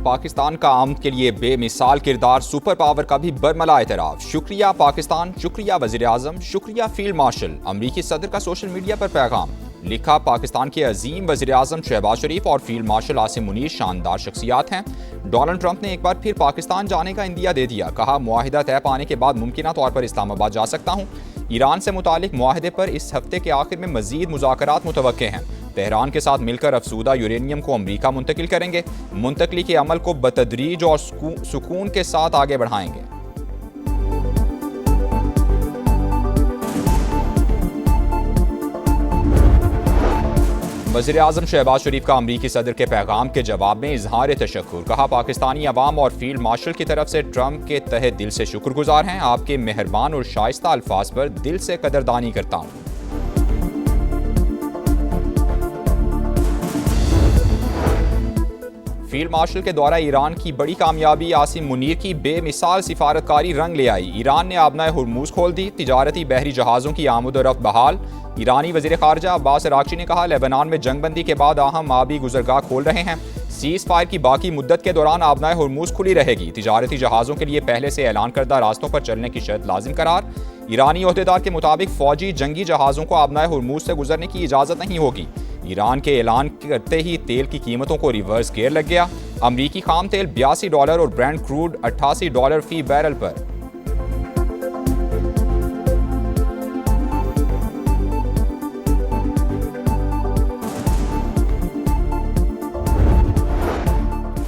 पाकिस्तान का अमन के लिए बेमिसाल किरदार सुपर पावर का भी बरमला एतराफ़। शुक्रिया पाकिस्तान, शुक्रिया वज़ीर आज़म, शुक्रिया फील्ड मार्शल। अमरीकी सदर का सोशल मीडिया पर पैगाम। लिखा, पाकिस्तान के अजीम वज़ीर आज़म शहबाज शरीफ और फील्ड मार्शल आसिम मुनीर शानदार शख्सियात हैं। डोनाल्ड ट्रंप ने एक बार फिर पाकिस्तान जाने का इंदिया दे दिया। कहा, मुआहिदा तय पाने के बाद मुमकिन तौर पर इस्लामाबाद जा सकता हूँ। ईरान से मुतालिक मुआहिदे पर इस हफ्ते के आखिर में मजीद मुज़ाकरात मुतवक्के हैं। तेहरान के साथ मिलकर अफसूदा यूरेनियम को अमरीका मुंतकिल करेंगे। मुंतकली के अमल को बतदरीज और सुकून के साथ आगे बढ़ाएंगे। वज़ीर आज़म शहबाज शरीफ का अमरीकी सदर के पैगाम के जवाब में इजहार तशक्कुर। कहा, पाकिस्तानी अवाम और फील्ड मार्शल की तरफ से ट्रंप के तहे दिल से शुक्रगुजार हैं। आपके मेहरबान और शाइस्ता अल्फाज पर दिल से कदरदानी करता हूँ। फील्ड मार्शल के दौरा ईरान की बड़ी कामयाबी आसिम मुनीर की बेमिसाल सिफारतकारी रंग ले आई। ईरान ने आबनाए हुर्मुज खोल दी। तिजारती बहरी जहाज़ों की आमद-ओ-रफ्त बहाल। ईरानी वज़ीर ख़ारजा अब्बास अराग़ची ने कहा, लेबनान में जंगबंदी के बाद अहम आबी गुज़रगाह खोल रहे हैं। सीज़ फायर की बाकी मुद्दत के दौरान आबनाए हुर्मुज खुली रहेगी। तिजारती जहाज़ों के लिए पहले से ऐलान करदा रास्तों पर चलने की शर्त लाजिम करार। ईरानी ओहदेदार के मुताबिक फ़ौजी जंगी जहाज़ों को आबनाए हुर्मुज से गुजरने की इजाज़त नहीं होगी। ईरान के ऐलान करते ही तेल की कीमतों को रिवर्स गियर लग गया। अमरीकी खाम तेल $82 और ब्रेंट क्रूड $88 फी बैरल पर।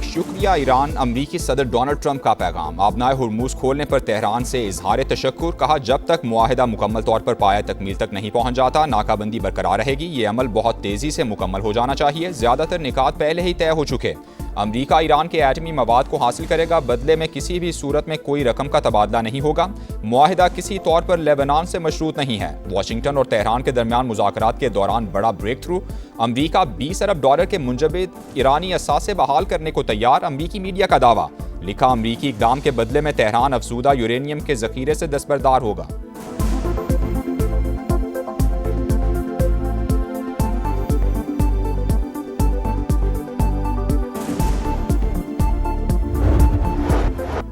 शुक्रिया ईरान। अमरीकी सदर डोनाल्ड ट्रंप का पैगाम। आबनाए हुर्मुज खोलने पर तेहरान से इजहार तशक्कुर। कहा, जब तक मुआहिदा मुकम्मल तौर पर पाया तकमील तक नहीं पहुंच जाता, नाकाबंदी बरकरार रहेगी। ये अमल बहुत तेजी से मुकम्मल हो जाना चाहिए। ज्यादातर निकात पहले ही तय हो चुके। अमरीका ईरान के एटमी मवाद को हासिल करेगा। बदले में किसी भी सूरत में कोई रकम का तबादला नहीं होगा। मुआहिदा किसी तौर पर लेबनान से मशरूत नहीं है। वाशिंगटन और तेहरान के दरमियान मुज़ाकरात के दौरान बड़ा ब्रेक थ्रू। अमरीका $20 अरब के मुंजमद ईरानी असासे बहाल करने को तैयार। अमरीकी मीडिया का दावा। लिखा, अमरीकी इक़दाम के बदले में तेहरान अफसूदा यूरेनियम के ज़ख़ीरे से दस्तबरदार होगा।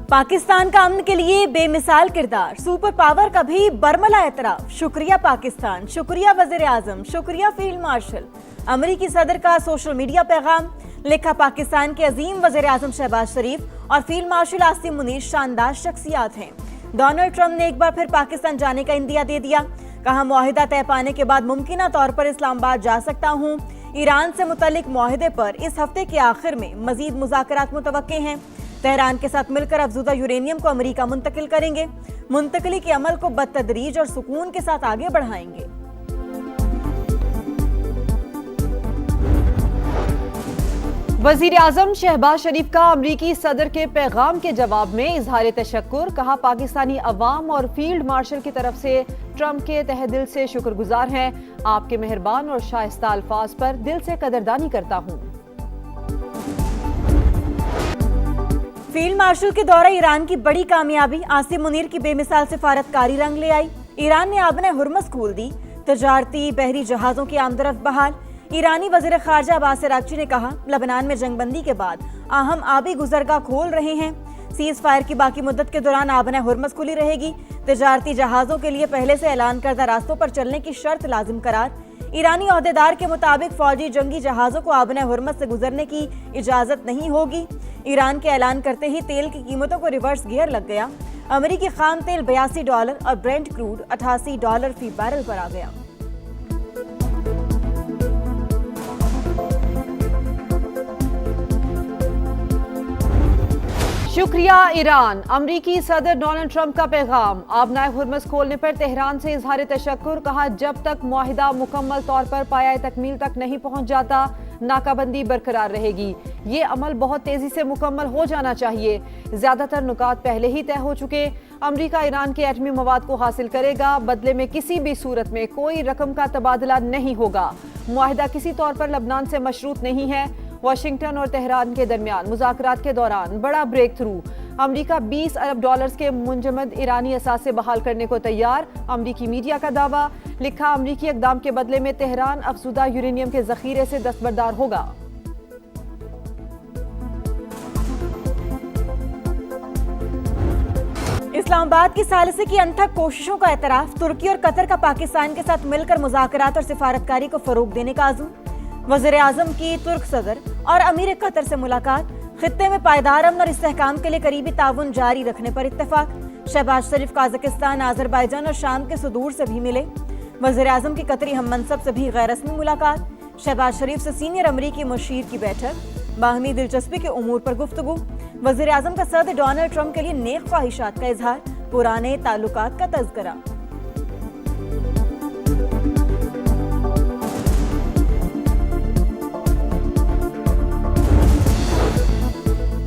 पाकिस्तान का अमन के लिए बेमिसाल किरदार सुपर पावर का भी बरमला एतराफ़। शुक्रिया पाकिस्तान, शुक्रिया वज़ीर आज़म, शुक्रिया फील्ड मार्शल। अमरीकी सदर का सोशल मीडिया पैगाम। लिखा, पाकिस्तान के अजीम वज़ीर आज़म शहबाज शरीफ और फील्ड मार्शल आसिम मुनीर शानदार शख्सियात हैं। डोनाल्ड ट्रंप ने एक बार फिर पाकिस्तान जाने का इंदिया दे दिया। कहा, मुआहिदा तय पाने के बाद मुमकिन तौर पर इस्लामाबाद जा सकता हूँ। ईरान से मुतल्लिक मुआहिदे पर इस हफ्ते के आखिर में मजीद मुज़ाकरात मुतवक्के हैं। तेहरान के साथ मिलकर अफसूदा यूरेनियम को अमरीका मुंतकिल करेंगे। मुंतकली के अमल को बतदरीज और सुकून के साथ आगे बढ़ाएंगे। वज़ीर आज़म शहबाज शरीफ का अमरीकी सदर के पैगाम के जवाब में इजहार तशक्कुर। कहा, पाकिस्तानी अवाम और फील्ड मार्शल की तरफ से ट्रंप के तहे दिल से शुक्रगुजार हैं। आपके मेहरबान और शाइस्ता अल्फाज पर दिल से कदरदानी करता हूँ। फील्ड मार्शल के दौरा ईरान की बड़ी कामयाबी आसिम मुनीर की बेमिसाल सिफारतकारी रंग ले आई। ईरान ने आबने हुर्मुज खोल दी। तिजारती बहरी जहाजों की आमदरफ्त बहाल। ईरानी वज़ीर ख़ारजा अब्बास अराग़ची ने कहा, लेबनान में जंगबंदी के बाद अहम आबी गुज़रगाह खोल रहे हैं। सीज़ फायर की बाकी मुद्दत के दौरान आबने हुर्मुज खुली रहेगी। तिजारती जहाज़ों के लिए पहले से ऐलान करदा रास्तों पर चलने की शर्त लाजिम करार। ईरानी ओहदेदार के मुताबिक फ़ौजी जंगी जहाज़ों को आबने हुर्मुज से गुजरने की इजाज़त नहीं होगी। ईरान के ऐलान करते ही तेल की कीमतों को रिवर्स गियर लग गया। अमरीकी खाम तेल $82 और ब्रेंट क्रूड $88 फी बैरल पर आ गया। शुक्रिया ईरान। अमरीकी सदर डोनाल्ड ट्रंप का पैगाम। आबनाए हुर्मुज खोलने पर तेहरान से इजहार तशक्कुर। कहा, जब तक मुआहिदा मुकम्मल तौर पर पाया तकमील तक नहीं पहुंच जाता, नाकाबंदी बरकरार रहेगी। ये अमल बहुत तेजी से मुकम्मल हो जाना चाहिए। ज्यादातर नुकात पहले ही तय हो चुके। अमरीका ईरान के एटमी मवाद को हासिल करेगा। बदले में किसी भी सूरत में कोई रकम का तबादला नहीं होगा। मुआहिदा किसी तौर पर लेबनान से मशरूत नहीं है। वाशिंगटन और तेहरान के दरमियान मुज़ाकरात के दौरान बड़ा ब्रेक थ्रू। अमरीका $20 अरब के मुंजमद ईरानी असासे बहाल करने को तैयार। अमरीकी मीडिया का दावा। लिखा, अमरीकी इक़दाम के बदले में तेहरान अफसूदा यूरेनियम के ज़ख़ीरे से दस्तबरदार होगा। इस्लामाबाद की सालिसी की अनथक कोशिशों का एतराफ। तुर्की और कतर का पाकिस्तान के साथ मिलकर मुज़ाकरात और सिफारतकारी को फरोग देने का आज़म। वज़ीर आज़म की तुर्क सदर और अमीर कतर से मुलाकात। खित्ते में पायदार अमन और इस्तेहकाम के लिए करीबी ताउन जारी रखने पर इत्तेफाक। शहबाज शरीफ काज़ाकिस्तान, आज़रबाईजान और शाम के सुदूर से भी मिले। वज़ीर आज़म की कतरी हम मनसब से भी गैर रस्मी मुलाकात। शहबाज शरीफ से सीनियर अमरीकी मुशीर की बैठक। बाहमी दिलचस्पी के उमूर पर गुफ्तगू। वज़ीर आज़म का सदर डोनाल्ड ट्रंप के लिए नेक ख्वाहिशात का इजहार। पुराने ताल्लुकात का तज़किरा।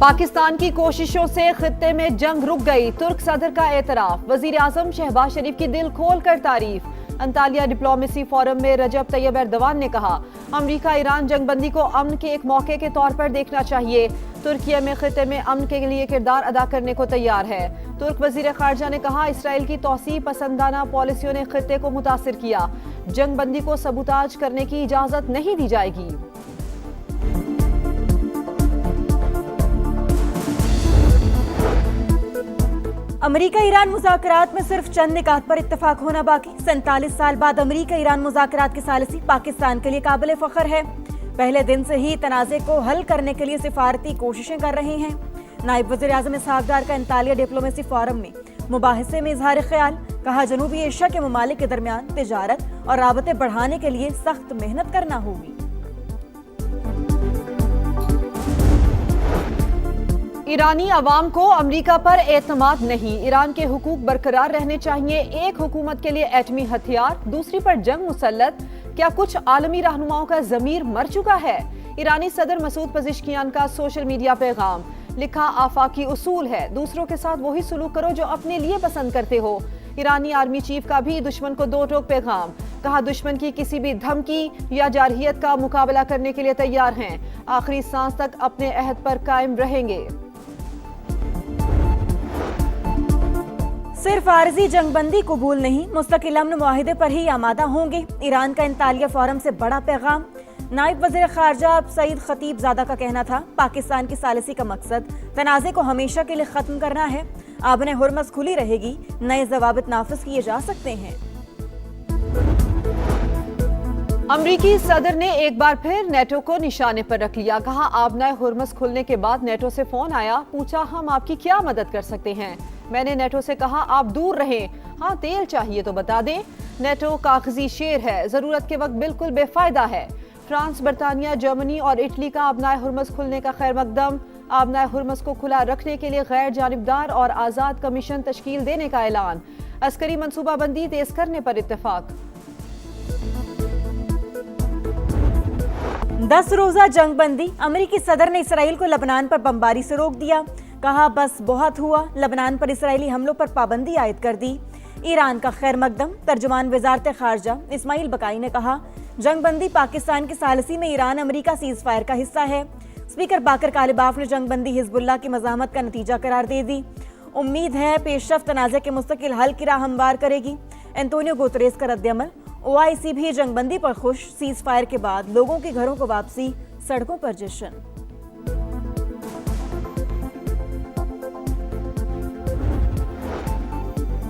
पाकिस्तान की कोशिशों से खित्ते में जंग रुक गई। तुर्क सदर का एतराफ। वज़ीर आज़म शहबाज शरीफ की दिल खोल कर तारीफ। अंतालिया डिप्लोमेसी फोरम में रजब तैयब एर्दोगान ने कहा, अमरीका ईरान जंगबंदी को अमन के एक मौके के तौर पर देखना चाहिए। तुर्किया में खित्ते में अमन के लिए किरदार अदा करने को तैयार है। तुर्क वजीर खारजा ने कहा, इसराइल की तौसीब पसंदाना पॉलिसियों ने खित्ते को मुतासिर किया। जंगबंदी को सबूताज करने की इजाजत नहीं दी जाएगी। अमेरिका ईरान मुज़ाकरात में सिर्फ चंद निकात पर इत्तेफाक होना बाकी। 47 साल बाद अमेरिका ईरान मुज़ाकरात की सालिसी पाकिस्तान के लिए काबिल फख्र है। पहले दिन से ही तनाज़े को हल करने के लिए सिफारती कोशिशें कर रहे हैं। नायब वज़ीर आज़म इसहाक डार का अंतालिया डिप्लोमेसी फोरम में मुबाहिसे में इजहार ख्याल। कहा, जनूबी एशिया के ममालिक के दरमियान तिजारत और राबते बढ़ाने के लिए सख्त मेहनत करना होगी। ईरानी अवाम को अमरीका पर एतमाद नहीं। ईरान के हुकूक बरकरार रहने चाहिए। एक हुकूमत के लिए एटमी हथियार, दूसरी पर जंग मुसल्लत। क्या कुछ आलमी रहनुमाओं का ज़मीर मर चुका है? ईरानी सदर मसूद पज़ेश्कियान का सोशल मीडिया पैगाम। लिखा, आफाकी उसूल है, दूसरों के साथ वही सलूक करो जो अपने लिए पसंद करते हो। ईरानी आर्मी चीफ का भी दुश्मन को दो टोक पैगाम। कहा, दुश्मन की किसी भी धमकी या जारहियत का मुकाबला करने के लिए तैयार हैं। आखिरी सांस तक अपने अहद पर कायम रहेंगे। सिर्फ आरजी जंगबंदी कबूल नहीं, मुस्तकिल अमन मुआहिदे पर ही आमादा होंगे। ईरान का अंतालिया फोरम से बड़ा पैगाम। नायब वज़ीर खारजा सईद खतीबजादा का कहना था, पाकिस्तान की सालिसी का मकसद तनाज़े को हमेशा के लिए खत्म करना है। आबने हुर्मस खुली रहेगी, नए ज़वाबित नाफिज किए जा सकते हैं। अमरीकी सदर ने एक बार फिर नेटो को निशाने पर रख लिया। कहा, आबनाए हुर्मस खुलने के बाद नेटो से फोन आया, पूछा हम आपकी क्या मदद कर सकते हैं। मैंने नेटो से कहा, आप दूर रहें, हाँ तेल चाहिए तो बता दें। नेटो कागजी शेर है, जरूरत के वक्त बिल्कुल बेफायदा है। फ्रांस, बरतानिया, जर्मनी और इटली का आबनाए हुर्मस खुलने का खैर मकदम। आबनाए हुर्मस को खुला रखने के लिए गैर जानिबदार और आज़ाद कमीशन तश्कील देने का ऐलान। अस्करी मनसूबाबंदी तेज करने पर इत्तेफाक। 10 रोजा जंगबंदी। अमेरिकी सदर ने इसराइल को लबनान पर बमबारी से रोक दिया। कहा, बस बहुत हुआ, लबनान पर इसराइली हमलों पर पाबंदी आयद कर दी। ईरान का खैर मकदम। तर्जुमान वजारत खारजा इस्माइल बकाई ने कहा, जंगबंदी पाकिस्तान की सालिसी में ईरान अमेरिका सीज फायर का हिस्सा है। स्पीकर बाकर कालिबाफ ने जंगबंदी हिजबुल्लाह की मज़ाहमत का नतीजा करार दे दी। उम्मीद है पेशरफ तनाज़े के मुस्तकिल हल की राह हमवार करेगी। एंटोनियो गुतरेस का रद्दअमल। OIC भी जंगबंदी पर खुश। सीज फायर के बाद लोगों के घरों को वापसी, सड़कों पर जश्न।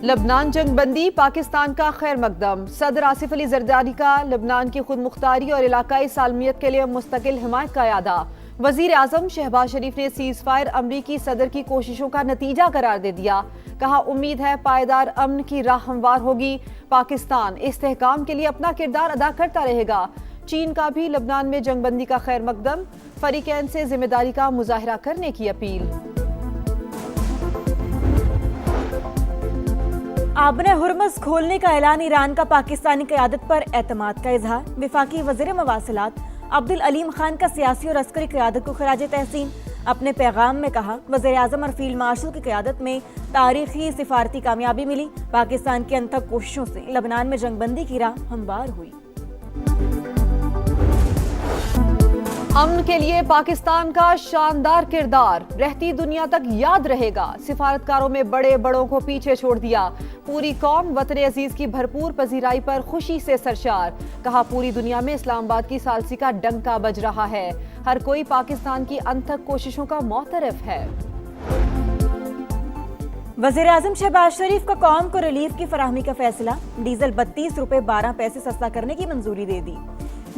लबनान जंगबंदी पाकिस्तान का खैर मकदम। सदर आसिफ अली जरदारी का लबनान की खुद मुख्तारी और इलाकाई सालमियत के लिए मुस्तकिल हिमायत का यादा। वजीर आजम शहबाज शरीफ ने सीज फायर अमरीकी सदर की कोशिशों का नतीजा करार दे दिया। कहा, उम्मीद है पायदार अमन की राह हमवार होगी। पाकिस्तान इस्तेहकाम के लिए अपना किरदार अदा करता रहेगा। चीन का भी लबनान में जंगबंदी का खैर मकदम। फरीकैन से जिम्मेदारी का मुजाहिरा करने की अपील। आबने हुर्मस खोलने का ऐलान। ईरान का पाकिस्तानी क़यादत पर एतमाद का इजहार। वफाकी वज़ीर मवासिलात अब्दुल अलीम खान का सियासी और अस्करी क़यादत को खराज तहसीन। अपने पैगाम में कहा, वज़ीर आज़म और फील्ड मार्शल की क़यादत में तारीखी सिफारती कामयाबी मिली। पाकिस्तान की अनथक कोशिशों से लबनान में जंगबंदी की राह हमवार हुई। अमन के लिए पाकिस्तान का शानदार किरदार रहती दुनिया तक याद रहेगा। सिफारतकारों में बड़े बड़ों को पीछे छोड़ दिया। पूरी कौम वतन अजीज की भरपूर पजीराई पर खुशी से सरशार। कहा, पूरी दुनिया में इस्लामाबाद की सालसी का डंका बज रहा है। हर कोई पाकिस्तान की अनथक कोशिशों का मोतरफ है। वज़ीर-ए-आज़म शहबाज शरीफ का कौम को रिलीफ की फराहमी का फैसला। डीजल 32 रुपए 12 पैसे सस्ता करने की मंजूरी दे दी।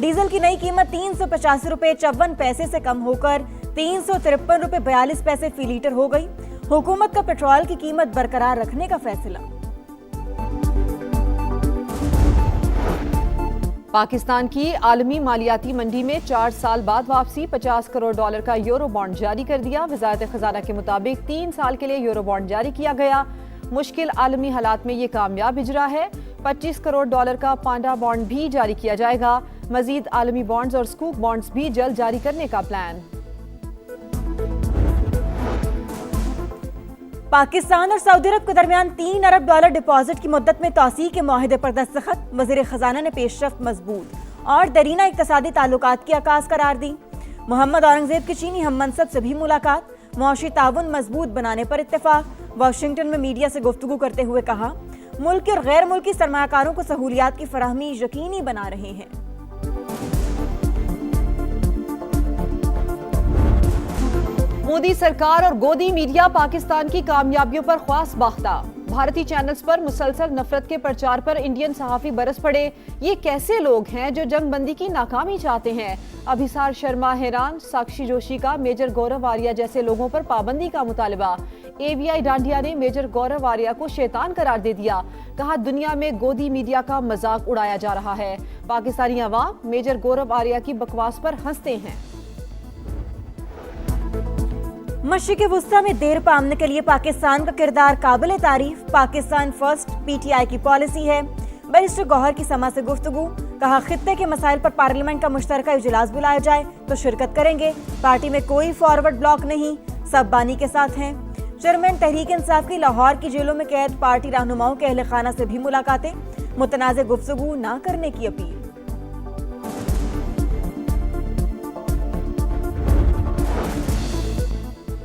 डीजल की नई कीमत 385 रुपए 54 पैसे से कम होकर 353 रुपए 42 पैसे फी लीटर हो गई। हुकूमत का पेट्रोल की कीमत बरकरार रखने का फैसला। पाकिस्तान की आलमी मालियाती मंडी में 4 साल बाद वापसी। $50 करोड़ का यूरो बॉन्ड जारी कर दिया। वजारत खजाना के मुताबिक 3 साल के लिए यूरो बॉन्ड जारी किया गया। मुश्किल आलमी हालात में ये कामयाब इजरा है। $25 करोड़ का पांडा बॉन्ड भी जारी किया जाएगा। मजीद आलमी बॉन्ड्स और स्कूक बॉन्ड्स भी जल्द जारी करने का प्लान। पाकिस्तान और सऊदी अरब के दरमियान $3 अरब डिपॉजिट की मुद्दत में तौसीह के मुआहदे पर दस्तखत। वज़ीर खजाना ने पेशरफ्त मजबूत और दरीना इक्तसादी ताल्लुकात की आकाश करार दी। मोहम्मद औरंगजेब की चीनी हम मनसब से भी मुलाकात। मुआशी ताउन मजबूत बनाने पर इत्तेफाक। वाशिंगटन में मीडिया से गुफ्तगू करते हुए कहा, मुल्की और गैर मुल्की सरमायाकारों को सहूलियात की फराहमी यकीनी बना रहे हैं। मोदी सरकार और गोदी मीडिया पाकिस्तान की कामयाबियों पर ख्वास बाख्ता। भारतीय चैनल्स पर मुसलसल नफरत के प्रचार पर इंडियन सहाफी बरस पड़े। ये कैसे लोग हैं जो जंगबंदी की नाकामी चाहते हैं? अभिसार शर्मा हैरान। साक्षी जोशी का मेजर गौरव आर्या जैसे लोगों पर पाबंदी का मुतालबा। AVI डांडिया ने मेजर गौरव आर्या को शैतान करार दे दिया। कहा, दुनिया में गोदी मीडिया का मजाक उड़ाया जा रहा है। पाकिस्तानी अवाम मेजर गौरव आर्या की बकवास पर हंसते हैं। मशरिक़ वुस्ता में देर पामने के लिए पाकिस्तान का किरदार काबिल तारीफ। पाकिस्तान फर्स्ट PTI की पॉलिसी है। बैरिस्टर गौहर की समा से गुफ्तगू। कहा, खित्ते के मसाइल पर पार्लियामेंट का मुश्तरका इजलास बुलाया जाए तो शिरकत करेंगे। पार्टी में कोई फॉरवर्ड ब्लॉक नहीं, सब बानी के साथ हैं। चेयरमैन तहरीक इंसाफ की लाहौर की जेलों में कैद पार्टी रहनुमाओं के अहले खाना से भी मुलाकातें। मुतनाज़ गुफ्तगू ना करने की अपील।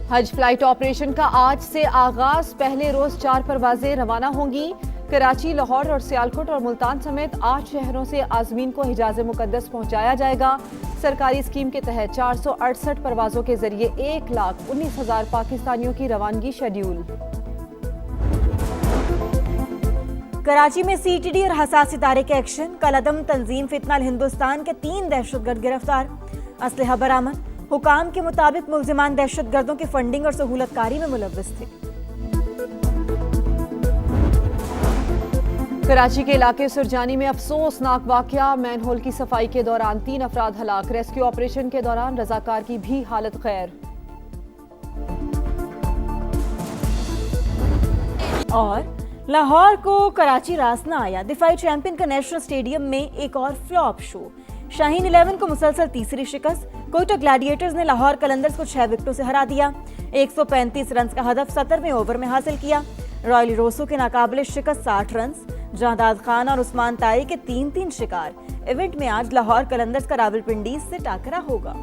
हज फ्लाइट ऑपरेशन का आज से आगाज। पहले रोज 4 परवाजें रवाना होंगी। कराची, लाहौर और सियालकोट और मुल्तान समेत 8 शहरों से आज़मीन को हिजाज़ मुक़द्दस पहुंचाया जाएगा। सरकारी स्कीम के तहत 468 परवाजों के जरिए 1,19,000 पाकिस्तानियों की रवानगी शेड्यूल। कराची में CTD और हसास इदारे के एक्शन। कलअदम तंजीम फितना हिंदुस्तान के 3 दहशतगर्द गिरफ्तार। असलहा बरामद। हुकाम के मुताबिक मुल्जिमान दहशतगर्दों की फंडिंग और सहूलतकारी में मुलव्वस थे। कराची के इलाके सुरजानी में अफसोसनाक वाकया। मैनहोल की सफाई के दौरान 3 अफराद हलाक। रेस्क्यू ऑपरेशन के दौरान रजाकार की भी हालत खैर। और लाहौर को कराची रास न आया। दिफाई चैंपियन का नेशनल स्टेडियम में एक और फ्लॉप शो। शाहीन 11 को मुसलसल तीसरी शिकस्त। कोयटा ग्लैडिएटर्स ने लाहौर कलंदर्स को 6 विकेटों से हरा दिया। 135 रन का हदफ 17वें ओवर में हासिल किया। रॉयल रोसो के नाकाबिले शिकस्त 60 रन। जहादाद खान और उस्मान ताई के 3-3 शिकार। इवेंट में आज लाहौर कलंदर्स का रावलपिंडी से टाकरा होगा।